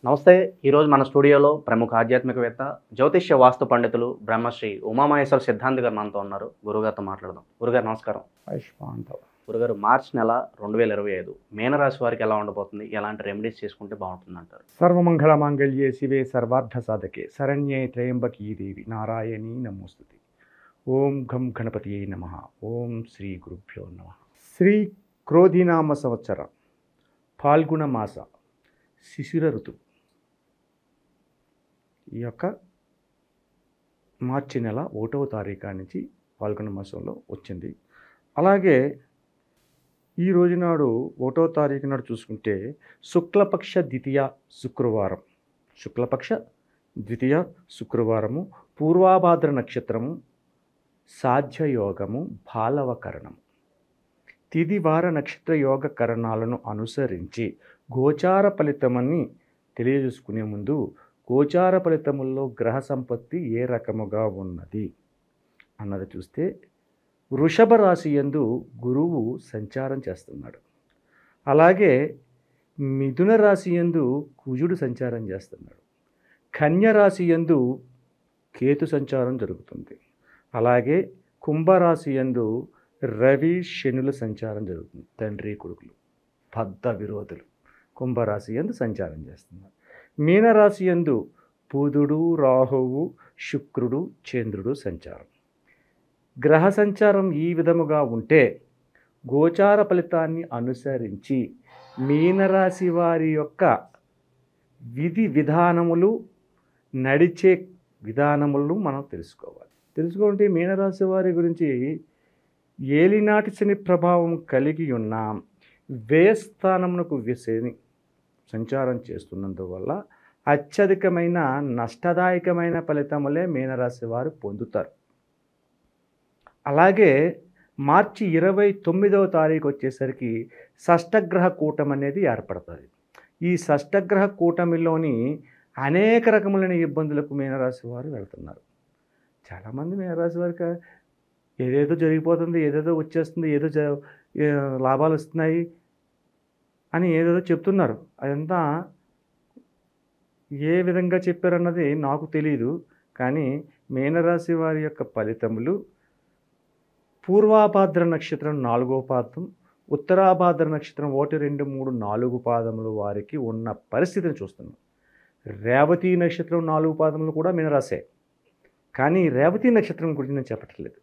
నమస్తే. ఈరోజు మన స్టూడియోలో ప్రముఖ ఆధ్యాత్మికవేత్త, జ్యోతిష్య వాస్తు పండితులు బ్రహ్మశ్రీ ఉమామహేశ్వర సిద్ధాంతి గారు మనతో ఉన్నారు. గురుగారితో మాట్లాడదాం. గురుగారు నమస్కారం. ఆయుష్మాంతవ. గురుగారు, మార్చి నెల 2025 మీనరాశి వారికి ఎలా ఉండబోతుంది? ఎలాంటి రెమెడీస్ చేసుకుంటే బాగుంటుంది అంటారు? సర్వమంగళ మాంగళ్యే శివే సర్వార్థ సాధకే శరణ్యే త్రయంబకీ దేవి నారాయణీ నమోస్తుతే. ఓం ఘం గణపతియే నమః. ఓం శ్రీ గురుభ్యో నమః. శ్రీ క్రోధినామ సంవత్సర ఫాల్గుణ మాస శిశిర ఋతువు ఈ యొక్క మార్చి నెల 1వ తారీఖు నుంచి ఫాల్గుణ మాసంలో వచ్చింది. అలాగే ఈ రోజు నాడు 1వ తారీఖు నాడు చూసుకుంటే శుక్లపక్ష ద్వితీయ శుక్రవారం, శుక్లపక్ష ద్వితీయ శుక్రవారము, పూర్వాభాద్ర నక్షత్రము, సాధ్యయోగము, బాలవకరణము. తిది వార నక్షత్ర యోగ కరణాలను అనుసరించి గోచార ఫలితమని తెలియజేసుకునే ముందు గోచార ఫలితముల్లో గ్రహ సంపత్తి ఏ రకముగా ఉన్నది అన్నది చూస్తే, వృషభ రాశి యందు గురువు సంచారం చేస్తున్నాడు. అలాగే మిథున రాశి యందు కుజుడు సంచారం చేస్తున్నాడు. కన్య రాశి యందు కేతు సంచారం జరుగుతుంది. అలాగే కుంభరాశి యందు రవి శనుల సంచారం జరుగుతుంది. తండ్రి కొడుకులు బద్ధ విరోధులు కుంభరాశి యందు సంచారం చేస్తున్నారు. మీనరాశి యందు బుధుడు, రాహువు, శుక్రుడు, చంద్రుడు సంచారం. గ్రహ సంచారం ఈ విధముగా ఉంటే గోచార ఫలితాన్ని అనుసరించి మీనరాశి వారి యొక్క విధి విధానములు, నడిచే విధానములను మనం తెలుసుకుంటే మీనరాశి వారి గురించి ఏలినాటి శని ప్రభావం కలిగి ఉన్న వ్యయస్థానమునకు శని సంచారం చేస్తున్నందువల్ల అత్యధికమైన నష్టదాయకమైన ఫలితములే మీనరాశి వారు పొందుతారు. అలాగే మార్చి 29వ తారీఖు వచ్చేసరికి షష్టగ్రహ కూటమి అనేది ఏర్పడుతుంది. ఈ షష్టగ్రహ కూటమిలోని అనేక రకములైన ఇబ్బందులకు మీనరాశి వారు వెళ్తున్నారు. చాలామంది మీనరాశి వారికి ఏదేదో జరిగిపోతుంది, ఏదేదో వచ్చేస్తుంది, లాభాలు వస్తున్నాయి అని ఏదేదో చెప్తున్నారు. అదంతా ఏ విధంగా చెప్పారన్నది నాకు తెలియదు. కానీ మీనరాశి వారి యొక్క ఫలితములు పూర్వాభాద్ర నక్షత్రం 4వ పాదం, ఉత్తరాభాద్ర నక్షత్రం 1, 2, 3, 4 పాదములు వారికి ఉన్న పరిస్థితిని చూస్తున్నాం. రేవతి నక్షత్రం 4 పాదములు కూడా మీనరాశే. కానీ రేవతి నక్షత్రం గురించి నేను చెప్పట్లేదు.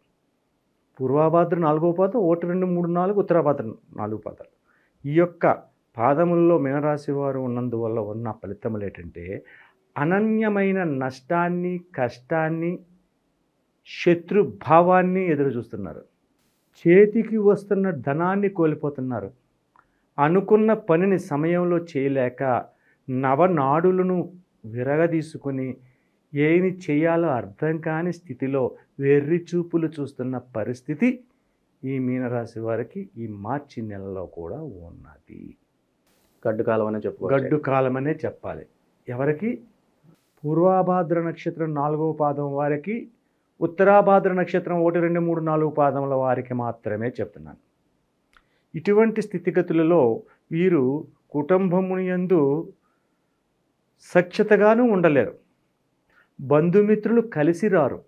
పూర్వాభాద్ర 4వ పాదం, 1, 2, 3, 4, ఉత్తరాభాద్ర 4 పాదాలు. ఈ యొక్క పాదములలో మీనరాశి వారు ఉన్నందువల్ల ఉన్న ఫలితములు ఏంటంటే అనన్యమైన నష్టాన్ని, కష్టాన్ని, శత్రుభావాన్ని ఎదురు చూస్తున్నారు. చేతికి వస్తున్న ధనాన్ని కోల్పోతున్నారు. అనుకున్న పనిని సమయంలో చేయలేక నవనాడులను విరగదీసుకుని ఏమి చేయాలో అర్థం కాని స్థితిలో వెర్రి చూపులు చూస్తున్న పరిస్థితి ఈ మీనరాశి వారికి ఈ మార్చి నెలలో కూడా ఉన్నది. గడ్డు కాలం అనే గడ్డు కాలమనే చెప్పాలి. ఎవరికి? పూర్వాభాద్ర నక్షత్రం 4వ పాదం వారికి, ఉత్తరాభాద్ర నక్షత్రం 1, 2, 3, 4 పాదముల వారికి మాత్రమే చెప్తున్నాను. ఇటువంటి స్థితిగతులలో వీరు కుటుంబముని యందు సఖ్యతగాను ఉండలేరు. బంధుమిత్రులు కలిసి రారు.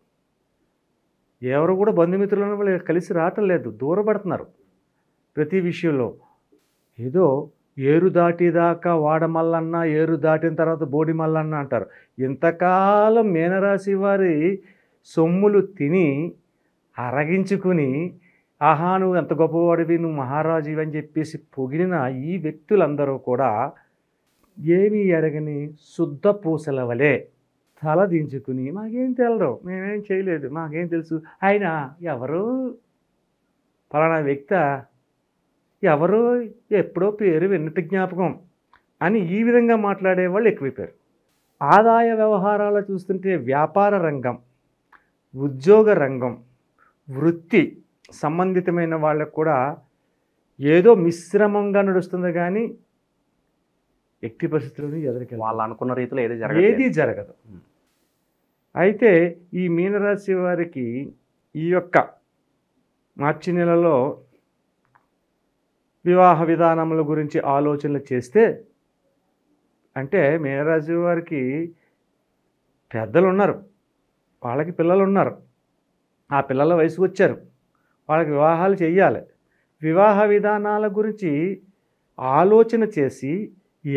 ఎవరు కూడా బంధుమిత్రులను కలిసి రావటం లేదు, దూరపడుతున్నారు ప్రతి విషయంలో. ఏదో ఏరు దాటిదాకా వాడమల్లన్న, ఏరు దాటిన తర్వాత బోడి మల్లన్న అంటారు. ఇంతకాలం మీనరాశి వారి సొమ్ములు తిని అరగించుకుని, ఆహా నువ్వు ఎంత గొప్పవాడివి, నువ్వు మహారాజు అని చెప్పేసి పొగిడిన ఈ వ్యక్తులందరూ కూడా ఏమీ ఎరగని శుద్ధ పూసల వలె తల దించుకుని మాకేం తెలరు, మేమేం చేయలేదు, మాకేం తెలుసు, ఆయన ఎవరు ఫలానా వ్యక్త, ఎవరో ఎప్పుడో పేరు విన్నట్టు జ్ఞాపకం అని ఈ విధంగా మాట్లాడే వాళ్ళు ఎక్కువైపోయారు. ఆదాయ వ్యవహారాలు చూస్తుంటే వ్యాపార రంగం, ఉద్యోగ రంగం, వృత్తి సంబంధితమైన వాళ్ళకు కూడా ఏదో మిశ్రమంగా నడుస్తుంది. కానీ ఎట్టి పరిస్థితుల్లో ఎదురికి వాళ్ళు అనుకున్న రీతిలో ఏది జరగదు. అయితే ఈ మీనరాశి వారికి ఈ యొక్క మార్చి నెలలో వివాహ విధానముల గురించి ఆలోచనలు చేస్తే అంటే మీనరాశి వారికి పెద్దలు ఉన్నారు, వాళ్ళకి పిల్లలు ఉన్నారు, ఆ పిల్లల వయసుకు వచ్చారు, వాళ్ళకి వివాహాలు చెయ్యాలి. వివాహ విధానాల గురించి ఆలోచన చేసి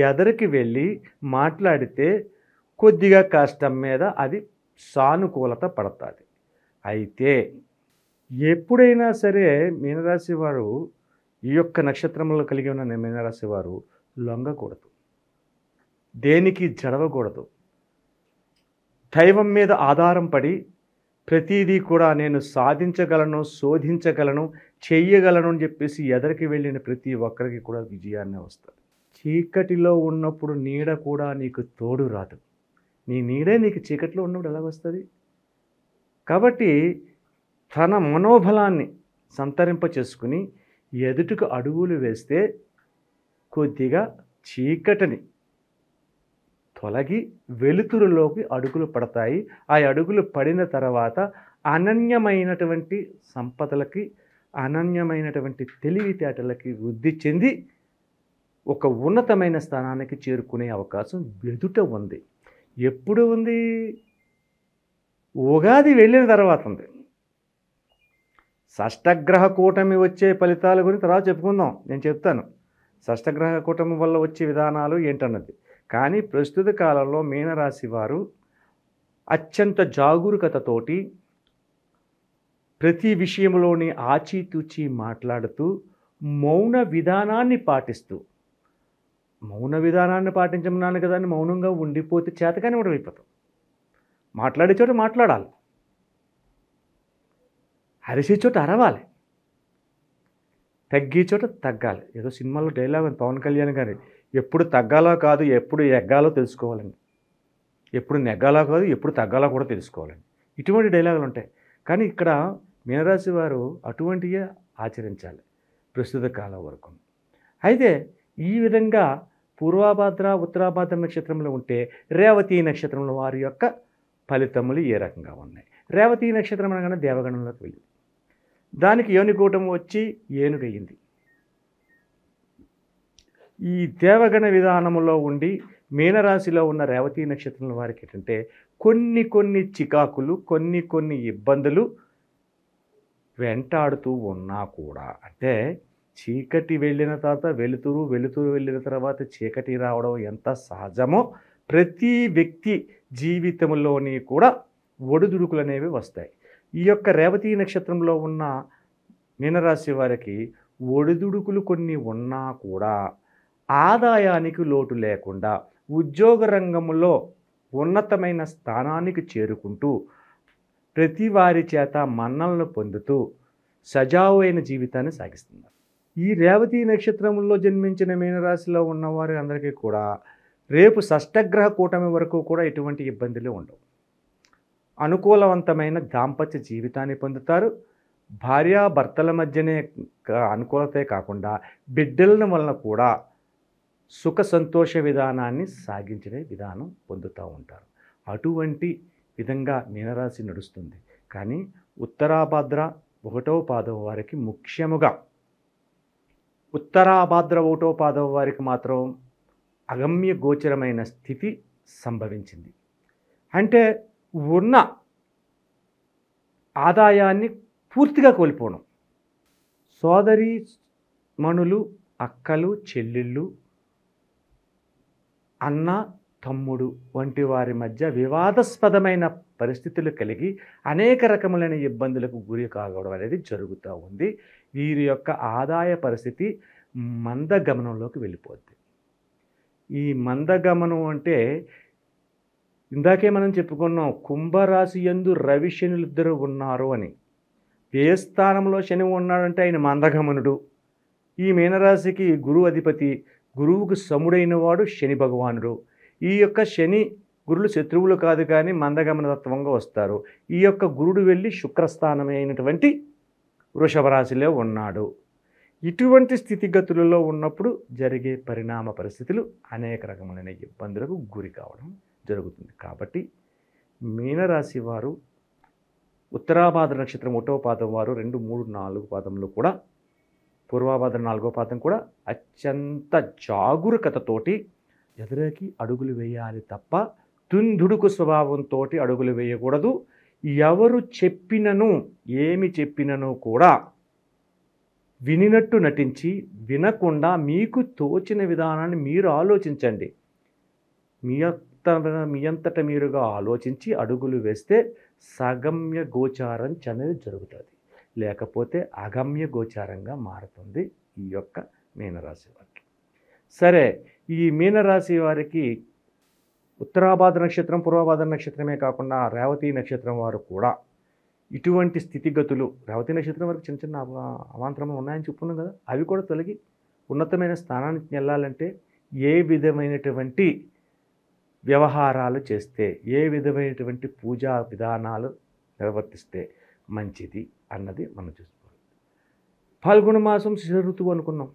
ఎదరికి వెళ్ళి మాట్లాడితే కొద్దిగా కష్టం మీద అది సానుకూలత పడుతుంది. అయితే ఎప్పుడైనా సరే మీనరాశి వారు, ఈ యొక్క నక్షత్రంలో కలిగి ఉన్న మీనరాశి వారు లొంగకూడదు, దేనికి జడవకూడదు. దైవం మీద ఆధారం పడి ప్రతిదీ కూడా నేను సాధించగలను, శోధించగలను, చెయ్యగలను అని చెప్పేసి ఎదరికి వెళ్ళిన ప్రతి ఒక్కరికి కూడా విజయాన్నే వస్తుంది. చీకటిలో ఉన్నప్పుడు నీడ కూడా నీకు తోడు రాదు, నీ నీడే నీకు చీకటిలో ఉన్నప్పుడు ఎలా వస్తుంది? కాబట్టి తన మనోబలాన్ని సంతరింప చేసుకుని ఎదుటికి అడుగులు వేస్తే కొద్దిగా చీకటిని తొలగి వెలుతురులోకి అడుగులు పడతాయి. ఆ అడుగులు పడిన తర్వాత అనన్యమైనటువంటి సంపదలకి, అనన్యమైనటువంటి తెలివితేటలకి వృద్ధి చెంది ఒక ఉన్నతమైన స్థానానికి చేరుకునే అవకాశం ఎదుట ఉంది. ఎప్పుడు ఉంది? ఉగాది వెళ్ళిన తర్వాత ఉంది. షష్టగ్రహ కూటమి వచ్చే ఫలితాల గురించి తర్వాత చెప్పుకుందాం, నేను చెప్తాను షష్టగ్రహ కూటమి వల్ల వచ్చే విధానాలు ఏంటన్నది. కానీ ప్రస్తుత కాలంలో మీనరాశి వారు అత్యంత జాగరూకతతోటి ప్రతి విషయంలోని ఆచితూచి మాట్లాడుతూ మౌన విధానాన్ని పాటిస్తూ, మౌన విధానాన్ని పాటించమన్నాను కదా అని మౌనంగా ఉండిపోతే చేతగానే ఉండైపోతాం. మాట్లాడే చోట మాట్లాడాలి, అరిసే చోట అరవాలి, తగ్గే చోట తగ్గాలి. ఏదో సినిమాలో డైలాగ్ ఉంది పవన్ కళ్యాణ్ గారి, ఎప్పుడు తగ్గాలో కాదు ఎప్పుడు ఎగ్గాలో తెలుసుకోవాలని, ఎప్పుడు నెగ్గాలో కాదు ఎప్పుడు తగ్గాలో కూడా తెలుసుకోవాలని, ఇటువంటి డైలాగులు ఉంటాయి. కానీ ఇక్కడ మీనరాశి వారు అటువంటివే ఆచరించాలి ప్రస్తుత కాలం వరకు. అయితే ఈ విధంగా పూర్వాభాద్ర ఉత్తరాభాద్ర నక్షత్రంలో ఉంటే రేవతి నక్షత్రంలో వారి యొక్క ఫలితములు ఏ రకంగా ఉన్నాయి? రేవతి నక్షత్రం అనగానే దేవగణంలోకి వెళ్ళింది, దానికి యోనికూటం వచ్చి ఏనుగయ్యింది. ఈ దేవగణ విధానంలో ఉండి మీనరాశిలో ఉన్న రేవతి నక్షత్రం వారికి ఏంటంటే కొన్ని చికాకులు, కొన్ని ఇబ్బందులు వెంటాడుతూ ఉన్నా కూడా, అంటే చీకటి వెళ్ళిన తర్వాత వెలుతురు వెళ్ళిన తర్వాత చీకటి రావడం ఎంత సహజమో ప్రతి వ్యక్తి జీవితంలోని కూడా ఒడిదుడుకులు అనేవి వస్తాయి. ఈ యొక్క రేవతి నక్షత్రంలో ఉన్న మీనరాశి వారికి ఒడిదుడుకులు కొన్ని ఉన్నా కూడా ఆదాయానికి లోటు లేకుండా ఉద్యోగ రంగంలో ఉన్నతమైన స్థానానికి చేరుకుంటూ ప్రతి వారి చేత మన్నలను పొందుతూ సజావైన జీవితాన్ని సాగిస్తున్నారు. ఈ రేవతి నక్షత్రంలో జన్మించిన మీనరాశిలో ఉన్నవారి అందరికీ కూడా రేపు షష్టగ్రహ కూటమి వరకు కూడా ఎటువంటి ఇబ్బందులు ఉండవు. అనుకూలవంతమైన దాంపత్య జీవితాన్ని పొందుతారు. భార్యాభర్తల మధ్యనే అనుకూలతే కాకుండా బిడ్డల వలన కూడా సుఖ సంతోష విధానాన్ని సాగించే విధానం పొందుతూ ఉంటారు. అటువంటి విధంగా మీనరాశి నడుస్తుంది. కానీ ఉత్తరాభాద్ర 1వ పాదం వారికి ముఖ్యముగా ఉత్తరాభాద్ర 1వ పాదం వారికి మాత్రం అగమ్య గోచరమైన స్థితి సంభవించింది. అంటే ఉన్న ఆదాయాన్ని పూర్తిగా కోల్పోవడం, సోదరి మణులు, అక్కలు, చెల్లెళ్ళు, అన్న, తమ్ముడు వంటి వారి మధ్య వివాదాస్పదమైన పరిస్థితులు కలిగి అనేక రకములైన ఇబ్బందులకు గురి కావడం అనేది జరుగుతూ ఉంది. వీరి యొక్క ఆదాయ పరిస్థితి మందగమనంలోకి వెళ్ళిపోద్ది. ఈ మందగమనం అంటే ఇందాకే మనం చెప్పుకున్నాం, కుంభరాశి యందు రవి శనులిద్దరూ ఉన్నారు అని. ఏ స్థానంలో శని ఉన్నాడంటే ఆయన మందగమనుడు. ఈ మీనరాశికి గురువు అధిపతి, గురువుకు సముడైన వాడు శని భగవానుడు. ఈ యొక్క శని గురులు శత్రువులు కాదు కానీ మందగమనతత్వంగా వస్తారు. ఈ యొక్క గురుడు వెళ్ళి శుక్రస్థానమైనటువంటి వృషభ రాశిలో ఉన్నాడు. ఇటువంటి స్థితిగతులలో ఉన్నప్పుడు జరిగే పరిణామ పరిస్థితులు అనేక రకములైన ఇబ్బందులకు గురి కావడం జరుగుతుంది. కాబట్టి మీనరాశి వారు ఉత్తరాభాద్ర నక్షత్రం 1వ పాదం వారు 2, 3, 4 పాదములు కూడా, పూర్వాభాద్ర 4వ పాదం కూడా అత్యంత జాగరూకతతోటి ఎదురేకి అడుగులు వేయాలి తప్ప తుందుడుకు స్వభావంతో అడుగులు వేయకూడదు. ఎవరు చెప్పినను ఏమి చెప్పినను కూడా వినినట్టు నటించి వినకుండా మీకు తోచిన విధానాన్ని మీరు ఆలోచించండి. మీ అంతట మీరుగా ఆలోచించి అడుగులు వేస్తే సగమ్య గోచారం అనేది జరుగుతుంది. లేకపోతే అగమ్య గోచారంగా మారుతుంది ఈ యొక్క మీనరాశి వారికి. సరే, ఈ మీనరాశి వారికి ఉత్తరాభాద్ర నక్షత్రం, పూర్వభాద్ర నక్షత్రమే కాకుండా రేవతి నక్షత్రం వారు కూడా ఇటువంటి స్థితిగతులు, రేవతి నక్షత్రం వరకు చిన్న చిన్న అవాంతరములు ఉన్నాయని చెప్పుకున్నాం కదా, అవి కూడా తొలగి ఉన్నతమైన స్థానానికి వెళ్ళాలంటే ఏ విధమైనటువంటి వ్యవహారాలు చేస్తే, ఏ విధమైనటువంటి పూజా విధానాలు నిర్వర్తిస్తే మంచిది అన్నది మనం చూసుకోవాలి. ఫాల్గుణ మాసం శిశిర ఋతువు అనుకున్నాం,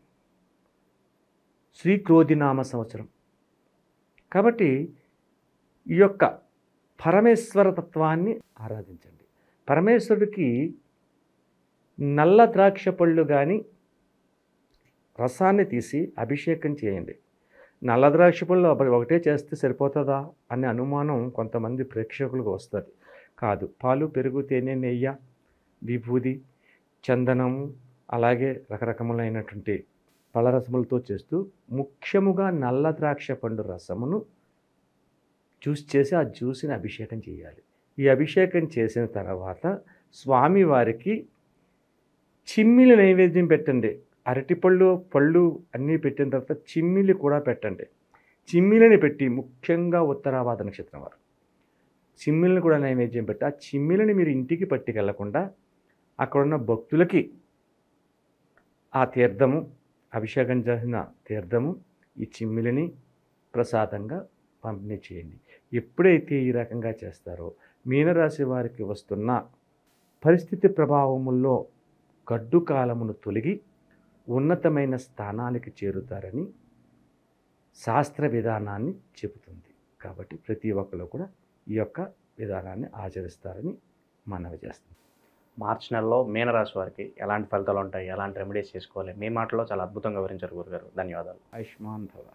శ్రీ క్రోధినామ సంవత్సరం కాబట్టి ఈ యొక్క పరమేశ్వర తత్వాన్ని ఆరాధించండి. పరమేశ్వరుడికి నల్ల ద్రాక్ష పళ్ళు కానీ రసాన్ని తీసి అభిషేకం చేయండి. నల్ల ద్రాక్ష పళ్ళు ఒకటే చేస్తే సరిపోతుందా అనే అనుమానం కొంతమంది ప్రేక్షకులకు వస్తుంది. కాదు, పాలు, పెరుగు, తేనె, నెయ్యి, విభూది, చందనము, అలాగే రకరకములైనటువంటి పళ్ళరసములతో చేస్తూ ముఖ్యముగా నల్ల ద్రాక్ష పండు రసమును జ్యూస్ చేసి ఆ జ్యూస్ని అభిషేకం చేయాలి. ఈ అభిషేకం చేసిన తర్వాత స్వామివారికి చిమ్మిలి నైవేద్యం పెట్టండి. అరటిపళ్ళు, పళ్ళు అన్నీ పెట్టిన తర్వాత చిమ్మిలి కూడా పెట్టండి. చిమ్మిలిని పెట్టి, ముఖ్యంగా ఉత్తరాభాద్ర నక్షత్రం వారు చిమ్మిలిని కూడా నైవేద్యం పెట్టి, ఆ చిమ్మిలిని మీరు ఇంటికి పట్టుకెళ్లకుండా అక్కడున్న భక్తులకి ఆ తీర్థము, అభిషేకం చేసిన తీర్థము, ఈ చిమ్మిలిని ప్రసాదంగా పంపిణీ చేయండి. ఎప్పుడైతే ఈ రకంగా చేస్తారో మీనరాశి వారికి వస్తున్న పరిస్థితి ప్రభావముల్లో గడ్డు కాలమును తొలగి ఉన్నతమైన స్థానానికి చేరుతారని శాస్త్ర విధానాన్ని చెబుతుంది. కాబట్టి ప్రతి ఒక్కరు కూడా ఈ యొక్క విధానాన్ని ఆచరిస్తారని మనవి చేస్తుంది. మార్చి నెలలో మీనరాశి వారికి ఎలాంటి ఫలితాలు ఉంటాయి, ఎలాంటి రెమెడీస్ చేసుకోవాలి, మీ మాటలో చాలా అద్భుతంగా వివరించారు గురుగారు. ధన్యవాదాలు. ఆయుష్మాన్ భవ.